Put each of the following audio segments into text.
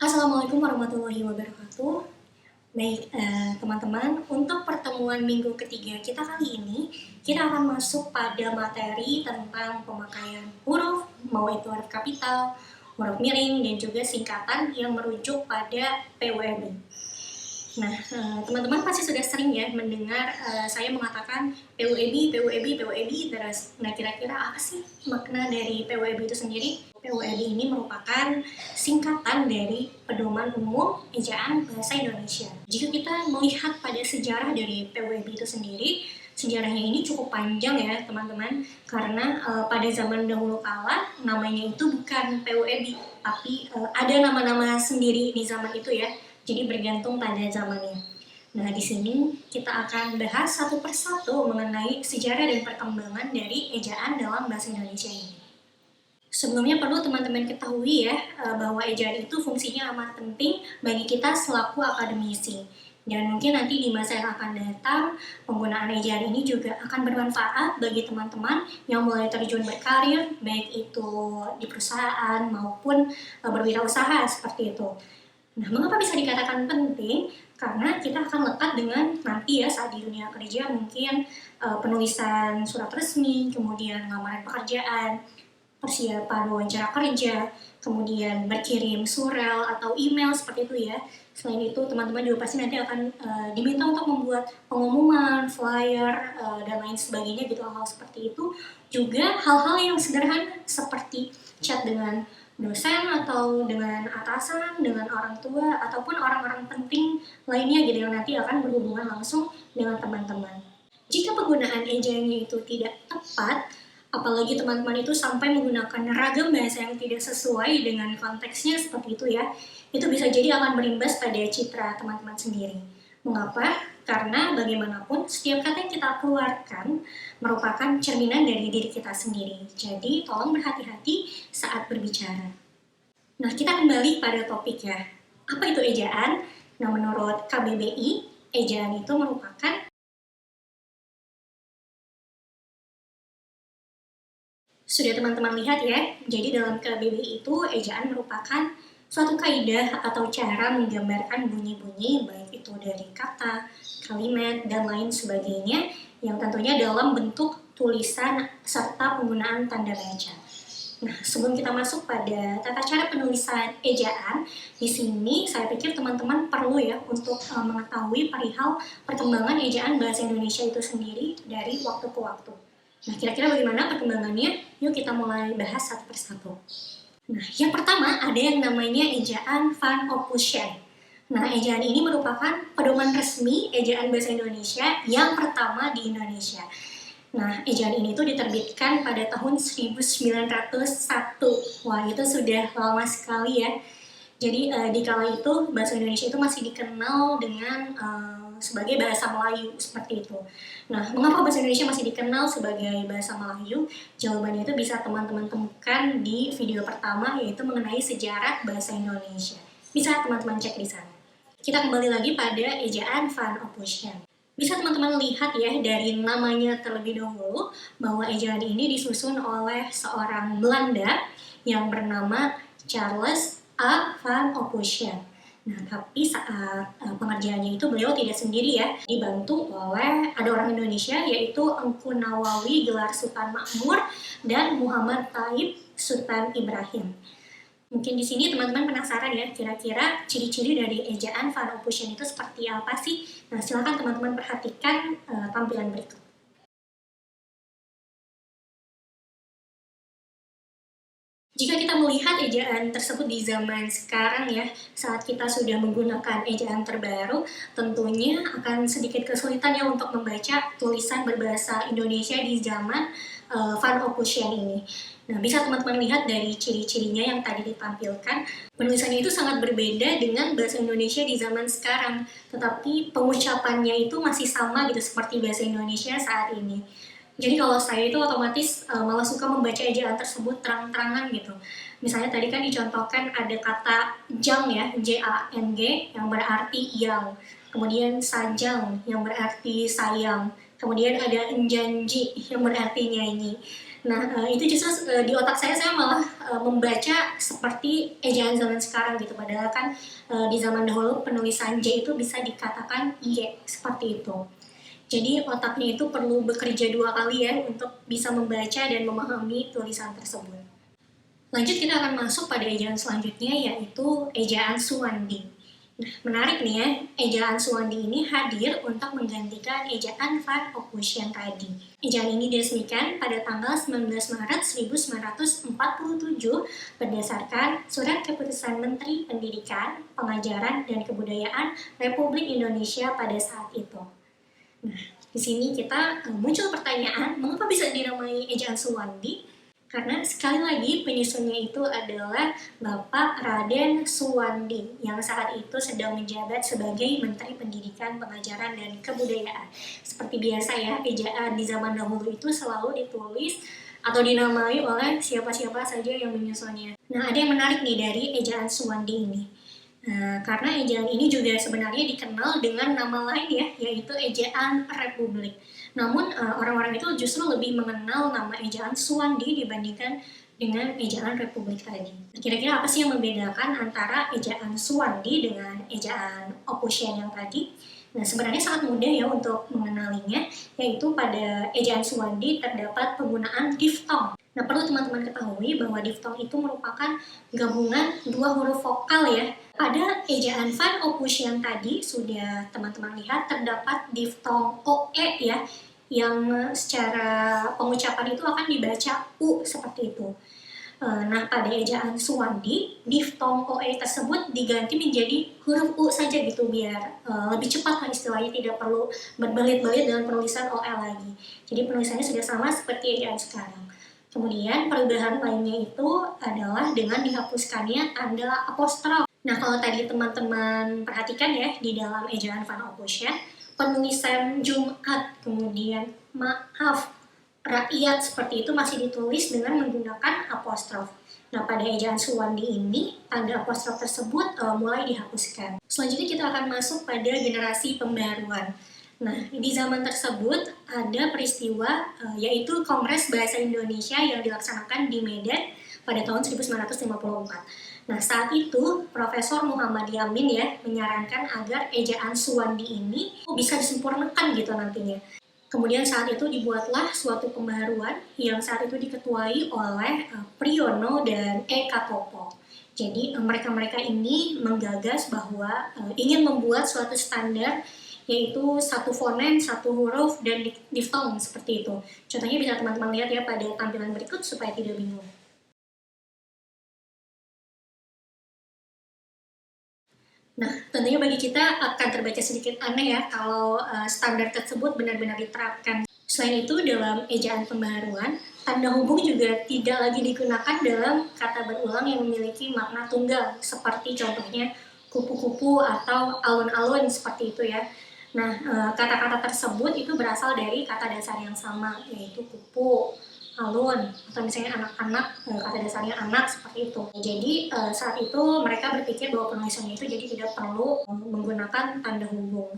Assalamualaikum warahmatullahi wabarakatuh. Baik, teman-teman, untuk pertemuan minggu ketiga kita kali ini, kita akan masuk pada materi tentang pemakaian huruf, mau itu huruf kapital, huruf miring, dan juga singkatan yang merujuk pada PWB. Nah, teman-teman pasti sudah sering ya mendengar saya mengatakan PWB, PWB, PWB terus. Nah, kira-kira apa sih makna dari PWB itu sendiri? PWB ini merupakan singkatan dari Pedoman Umum Ejaan Bahasa Indonesia. Jika kita melihat pada sejarah dari PWB itu sendiri, sejarahnya ini cukup panjang ya teman-teman, karena pada zaman dahulu kala namanya itu bukan PWB, tapi ada nama-nama sendiri di zaman itu ya. Jadi bergantung pada zamannya. Nah, di sini kita akan bahas satu persatu mengenai sejarah dan perkembangan dari ejaan dalam bahasa Indonesia ini. Sebelumnya perlu teman-teman ketahui ya, bahwa ejaan itu fungsinya amat penting bagi kita selaku akademisi. Dan mungkin nanti di masa yang akan datang, penggunaan ejaan ini juga akan bermanfaat bagi teman-teman yang mulai terjun berkarir, baik itu di perusahaan maupun berwirausaha seperti itu. Nah, mengapa bisa dikatakan penting? Karena kita akan lekat dengan nanti ya saat di dunia kerja mungkin penulisan surat resmi, kemudian lamaran pekerjaan, persiapan wawancara kerja, kemudian berkirim surel atau email seperti itu ya. Selain itu, teman-teman juga pasti nanti akan diminta untuk membuat pengumuman, flyer, dan lain sebagainya gitu, hal-hal seperti itu. Juga hal-hal yang sederhana seperti chat dengan dosen atau dengan atasan, dengan orang tua, ataupun orang-orang penting lainnya gitu yang nanti akan berhubungan langsung dengan teman-teman. Jika penggunaan ejaannya itu tidak tepat, apalagi teman-teman itu sampai menggunakan ragam bahasa yang tidak sesuai dengan konteksnya seperti itu ya, itu bisa jadi akan berimbas pada citra teman-teman sendiri. Mengapa? Karena bagaimanapun setiap kata yang kita keluarkan merupakan cerminan dari diri kita sendiri. Jadi tolong berhati-hati saat berbicara. Nah, kita kembali pada topik ya. Apa itu ejaan? Nah, menurut KBBI, ejaan itu merupakan sudah teman-teman lihat ya, jadi dalam KBBI itu ejaan merupakan suatu kaidah atau cara menggambarkan bunyi-bunyi baik itu dari kata, kalimat, dan lain sebagainya yang tentunya dalam bentuk tulisan serta penggunaan tanda baca. Nah, sebelum kita masuk pada tata cara penulisan ejaan, di sini saya pikir teman-teman perlu ya untuk mengetahui perihal perkembangan ejaan bahasa Indonesia itu sendiri dari waktu ke waktu. Nah, kira-kira bagaimana perkembangannya? Yuk kita mulai bahas satu persatu. Nah, yang pertama ada yang namanya ejaan Van Ophusen. Nah, ejaan ini merupakan pedoman resmi ejaan bahasa Indonesia yang pertama di Indonesia. Nah, ejaan ini tuh diterbitkan pada tahun 1901. Wah, itu sudah lama sekali ya. Jadi di kala itu bahasa Indonesia itu masih dikenal dengan sebagai bahasa Melayu seperti itu. Nah, mengapa bahasa Indonesia masih dikenal sebagai bahasa Melayu? Jawabannya itu bisa teman-teman temukan di video pertama, yaitu mengenai sejarah bahasa Indonesia. Bisa teman-teman cek di sana. Kita kembali lagi pada ejaan Van Ophusen. Bisa teman-teman lihat ya dari namanya terlebih dahulu bahwa ejaan ini disusun oleh seorang Belanda yang bernama Charles A. Van Ophusen. Nah, tapi saat pengerjaannya itu beliau tidak sendiri ya, dibantu oleh ada orang Indonesia yaitu Engku Nawawi Gelar Sultan Makmur dan Muhammad Taib Sultan Ibrahim. Mungkin di sini teman-teman penasaran ya, kira-kira ciri-ciri dari ejaan Van Ophusen itu seperti apa sih? Nah, silakan teman-teman perhatikan tampilan berikut. Jika kita melihat ejaan tersebut di zaman sekarang ya, saat kita sudah menggunakan ejaan terbaru, tentunya akan sedikit kesulitan ya untuk membaca tulisan berbahasa Indonesia di zaman Van Ophusen ini. Nah, bisa teman-teman lihat dari ciri-cirinya yang tadi ditampilkan, penulisannya itu sangat berbeda dengan bahasa Indonesia di zaman sekarang, tetapi pengucapannya itu masih sama gitu seperti bahasa Indonesia saat ini. Jadi kalau saya itu otomatis malah suka membaca ejaan tersebut terang-terangan gitu. Misalnya tadi kan dicontohkan ada kata jang ya, J-A-N-G yang berarti yang. Kemudian sajang yang berarti sayang. Kemudian ada enjanji yang berarti nyanyi. Nah, itu justru di otak saya malah membaca seperti ejaan zaman sekarang gitu. Padahal kan di zaman dahulu penulisan J itu bisa dikatakan Y, seperti itu. Jadi otaknya itu perlu bekerja 2 kali ya untuk bisa membaca dan memahami tulisan tersebut. Lanjut kita akan masuk pada ejaan selanjutnya yaitu ejaan Suwandi. Nah, menarik nih ya, ejaan Suwandi ini hadir untuk menggantikan ejaan Van Ophusen tadi. Ejaan ini diresmikan pada tanggal 19 Maret 1947 berdasarkan Surat Keputusan Menteri Pendidikan, Pengajaran, dan Kebudayaan Republik Indonesia pada saat itu. Nah, di sini kita muncul pertanyaan, mengapa bisa dinamai ejaan Suwandi? Karena sekali lagi penyusunnya itu adalah Bapak Raden Suwandi yang saat itu sedang menjabat sebagai Menteri Pendidikan, Pengajaran, dan Kebudayaan. Seperti biasa ya, ejaan di zaman dahulu itu selalu ditulis atau dinamai oleh siapa-siapa saja yang menyusunnya. Nah, ada yang menarik nih dari ejaan Suwandi ini. Karena ejaan ini juga sebenarnya dikenal dengan nama lain ya, yaitu ejaan Republik. Namun orang-orang itu justru lebih mengenal nama ejaan Suwandi dibandingkan dengan ejaan Republik tadi. Kira-kira apa sih yang membedakan antara ejaan Suwandi dengan ejaan Ophusen yang tadi? Nah, sebenarnya sangat mudah ya untuk mengenalinya, yaitu pada ejaan Suwandi terdapat penggunaan diftong. Nah, perlu teman-teman ketahui bahwa diftong itu merupakan gabungan 2 huruf vokal ya. Pada ejaan Van Ophusen tadi sudah teman-teman lihat terdapat diftong OE ya, yang secara pengucapan itu akan dibaca U seperti itu. Nah, pada ejaan Suwandi, diftong OE tersebut diganti menjadi huruf U saja gitu, biar lebih cepat lah istilahnya, tidak perlu berbelit-belit dengan penulisan OE lagi. Jadi penulisannya sudah sama seperti ejaan sekarang. Kemudian perubahan lainnya itu adalah dengan dihapuskannya tanda apostrof. Nah, kalau tadi teman-teman perhatikan ya, di dalam ejaan Van Ophusen, penulisan Jumat, kemudian maaf, rakyat seperti itu masih ditulis dengan menggunakan apostrof. Nah, pada ejaan Suwandi ini, tanda apostrof tersebut mulai dihapuskan. Selanjutnya kita akan masuk pada generasi pembaruan. Nah, di zaman tersebut ada peristiwa yaitu Kongres Bahasa Indonesia yang dilaksanakan di Medan pada tahun 1954. Nah, saat itu Profesor Muhammad Yamin ya menyarankan agar ejaan Suwandi ini bisa disempurnakan gitu nantinya. Kemudian saat itu dibuatlah suatu pembaharuan yang saat itu diketuai oleh Priyono dan E. Katopo. Jadi mereka-mereka ini menggagas bahwa ingin membuat suatu standar yaitu 1 fonem, 1 huruf, dan diftong seperti itu. Contohnya bisa teman-teman lihat ya pada tampilan berikut supaya tidak bingung. Nah, tentunya bagi kita akan terbaca sedikit aneh ya kalau standar tersebut benar-benar diterapkan. Selain itu, dalam ejaan pembaharuan, tanda hubung juga tidak lagi digunakan dalam kata berulang yang memiliki makna tunggal, seperti contohnya kupu-kupu atau alun-alun seperti itu ya. Nah, kata-kata tersebut itu berasal dari kata dasar yang sama, yaitu kupu, alun, atau misalnya anak-anak, kata dasarnya anak seperti itu. Jadi saat itu mereka berpikir bahwa penulisannya itu jadi tidak perlu menggunakan tanda hubung.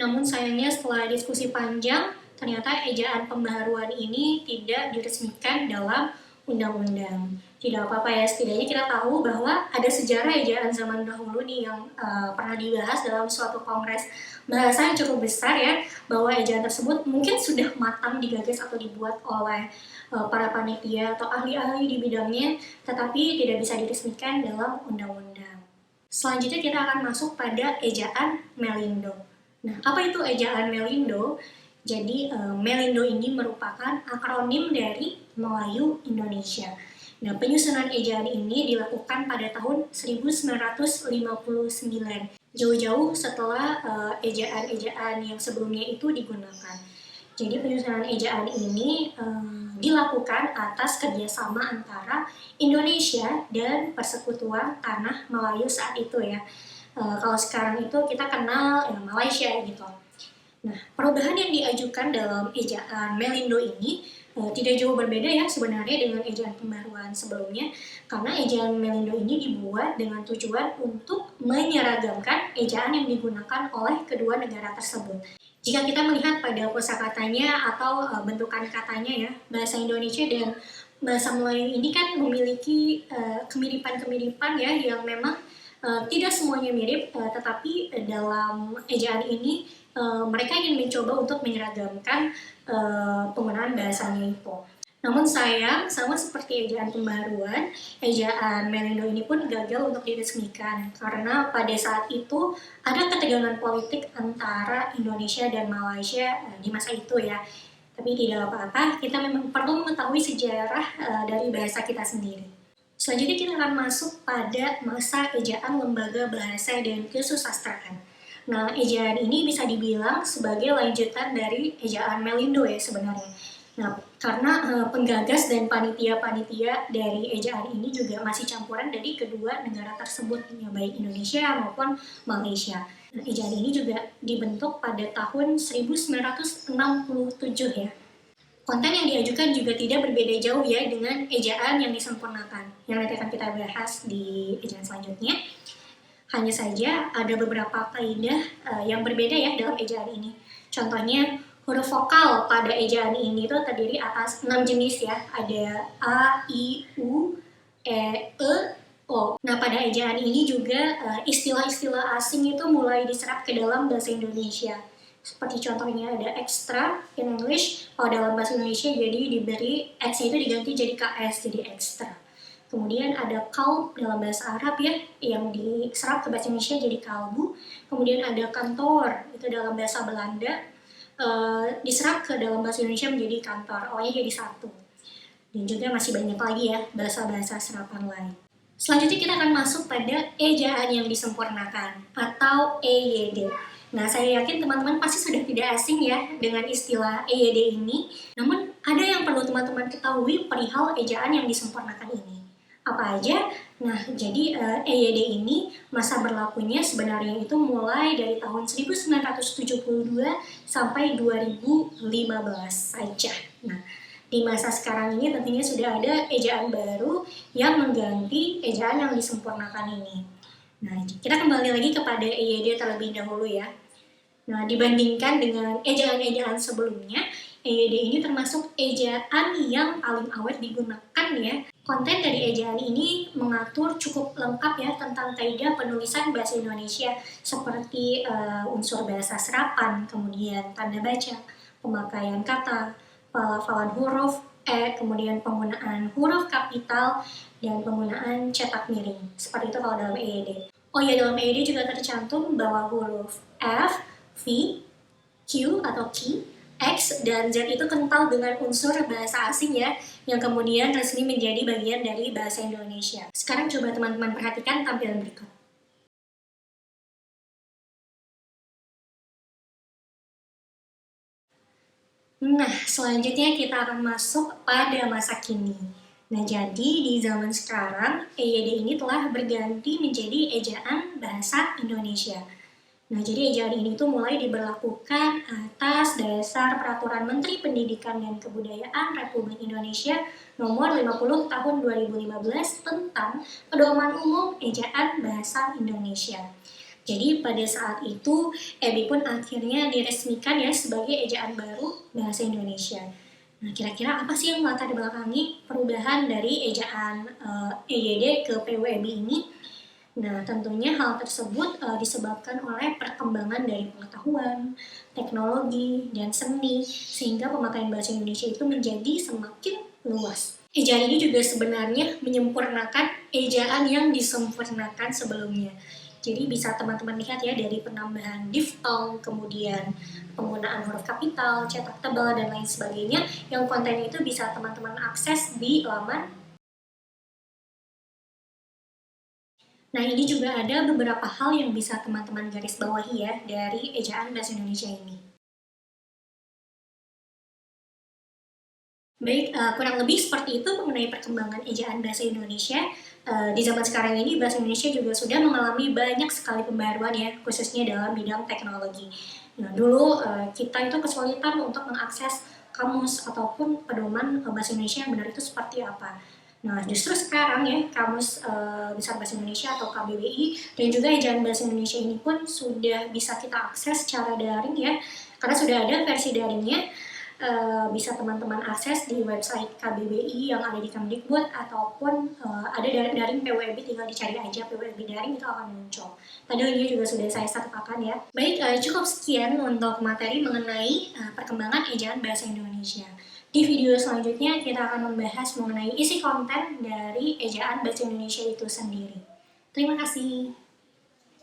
Namun sayangnya setelah diskusi panjang, ternyata ejaan pembaharuan ini tidak diresmikan dalam undang-undang. Tidak apa-apa ya, setidaknya kita tahu bahwa ada sejarah ejaan zaman dahulu nih yang pernah dibahas dalam suatu kongres bahasa yang cukup besar ya, bahwa ejaan tersebut mungkin sudah matang digagas atau dibuat oleh para panitia atau ahli-ahli di bidangnya, tetapi tidak bisa diresmikan dalam undang-undang. Selanjutnya kita akan masuk pada ejaan Melindo. Nah, apa itu ejaan Melindo? Jadi Melindo ini merupakan akronim dari Melayu Indonesia. Nah, penyusunan ejaan ini dilakukan pada tahun 1959, jauh-jauh setelah ejaan-ejaan yang sebelumnya itu digunakan. Jadi penyusunan ejaan ini dilakukan atas kerjasama antara Indonesia dan Persekutuan Tanah Melayu saat itu ya. Kalau sekarang itu kita kenal ya, Malaysia gitu. Nah, perubahan yang diajukan dalam ejaan Melindo ini tidak jauh berbeda ya sebenarnya dengan ejaan pembaruan sebelumnya, karena ejaan Melindo ini dibuat dengan tujuan untuk menyeragamkan ejaan yang digunakan oleh kedua negara tersebut. Jika kita melihat pada kosakatanya atau bentukan katanya ya, bahasa Indonesia dan bahasa Melayu ini kan memiliki kemiripan-kemiripan ya yang memang tidak semuanya mirip, tetapi dalam ejaan ini mereka ingin mencoba untuk menyeragamkan penggunaan bahasanya itu. Namun sayang, sama seperti ejaan pembaruan, ejaan Melindo ini pun gagal untuk diresmikan karena pada saat itu ada ketegangan politik antara Indonesia dan Malaysia di masa itu ya. Tapi tidak apa-apa, kita memang perlu mengetahui sejarah dari bahasa kita sendiri. Selanjutnya kita akan masuk pada masa ejaan lembaga bahasa dan kesusastraan. Nah, ejaan ini bisa dibilang sebagai lanjutan dari ejaan Melindo ya sebenarnya. Nah, karena penggagas dan panitia-panitia dari ejaan ini juga masih campuran dari kedua negara tersebut, ya, baik Indonesia maupun Malaysia. Nah, ejaan ini juga dibentuk pada tahun 1967 ya. Konten yang diajukan juga tidak berbeda jauh ya dengan ejaan yang disempurnakan, yang nanti akan kita bahas di ejaan selanjutnya. Hanya saja ada beberapa kaidah yang berbeda ya dalam ejaan ini. Contohnya, huruf vokal pada ejaan ini tuh terdiri atas 6 jenis ya. Ada A, I, U, E, O. Nah, pada ejaan ini juga istilah-istilah asing itu mulai diserap ke dalam bahasa Indonesia. Seperti contohnya ada extra in English, kalau dalam bahasa Indonesia jadi diberi X itu diganti jadi KS, jadi extra. Kemudian ada kalb dalam bahasa Arab ya, yang diserap ke bahasa Indonesia jadi kalbu. Kemudian ada kantor, itu dalam bahasa Belanda, diserap ke dalam bahasa Indonesia menjadi kantor, O-nya jadi satu. Dan juga masih banyak lagi ya bahasa-bahasa serapan lain. Selanjutnya kita akan masuk pada ejaan yang disempurnakan atau EYD. Nah, saya yakin teman-teman pasti sudah tidak asing ya dengan istilah EYD ini. Namun, ada yang perlu teman-teman ketahui perihal ejaan yang disempurnakan ini. Apa aja? Nah, jadi EYD ini masa berlakunya sebenarnya itu mulai dari tahun 1972 sampai 2015 saja. Nah, di masa sekarang ini tentunya sudah ada ejaan baru yang mengganti ejaan yang disempurnakan ini. Nah, kita kembali lagi kepada EYD terlebih dahulu ya. Nah, dibandingkan dengan ejaan-ejaan sebelumnya, EYD ini termasuk ejaan yang paling awet digunakan ya. Konten dari ejaan ini mengatur cukup lengkap ya tentang kaidah penulisan bahasa Indonesia seperti unsur bahasa serapan, kemudian tanda baca, pemakaian kata, pelafalan huruf, kemudian penggunaan huruf kapital, dan penggunaan cetak miring. Seperti itu kalau dalam EYD. Oh ya, dalam EYD juga tercantum bahwa huruf F, V, Q atau Q, X, dan Z itu kental dengan unsur bahasa asing ya, yang kemudian resmi menjadi bagian dari bahasa Indonesia. Sekarang coba teman-teman perhatikan tampilan berikut. Nah, selanjutnya kita akan masuk pada masa kini. Nah, jadi di zaman sekarang, EYD ini telah berganti menjadi ejaan bahasa Indonesia. Nah, jadi ejaan ini tuh mulai diberlakukan atas dasar Peraturan Menteri Pendidikan dan Kebudayaan Republik Indonesia Nomor 50 Tahun 2015 tentang Pedoman Umum Ejaan Bahasa Indonesia. Jadi pada saat itu, EBI pun akhirnya diresmikan ya sebagai ejaan baru bahasa Indonesia. Nah, kira-kira apa sih yang melatar belakangi perubahan dari ejaan EYD ke PWEBI ini? Nah, tentunya hal tersebut disebabkan oleh perkembangan dari pengetahuan, teknologi, dan seni, sehingga pemakaian bahasa Indonesia itu menjadi semakin luas. Ejaan ini juga sebenarnya menyempurnakan ejaan yang disempurnakan sebelumnya. Jadi bisa teman-teman lihat ya dari penambahan diftong, kemudian penggunaan huruf kapital, cetak tebal, dan lain sebagainya, yang konten itu bisa teman-teman akses di laman. Nah, ini juga ada beberapa hal yang bisa teman-teman garis bawahi ya dari ejaan bahasa Indonesia ini. Baik, kurang lebih seperti itu mengenai perkembangan ejaan bahasa Indonesia. Di zaman sekarang ini, bahasa Indonesia juga sudah mengalami banyak sekali pembaruan ya, khususnya dalam bidang teknologi. Nah, dulu kita itu kesulitan untuk mengakses kamus ataupun pedoman bahasa Indonesia yang benar itu seperti apa. Nah, justru sekarang ya, Kamus Besar Bahasa Indonesia atau KBBI dan juga ejaan bahasa Indonesia ini pun sudah bisa kita akses secara daring ya, Karena sudah ada versi daringnya, bisa teman-teman akses di website KBBI yang ada di Kemdikbud, ataupun ada daring PWB, tinggal dicari aja PWB daring, itu akan muncul. Tadi ini juga sudah saya sertakan ya. Baik, cukup sekian untuk materi mengenai perkembangan ejaan bahasa Indonesia. Di video selanjutnya kita akan membahas mengenai isi konten dari ejaan bahasa Indonesia itu sendiri. Terima kasih.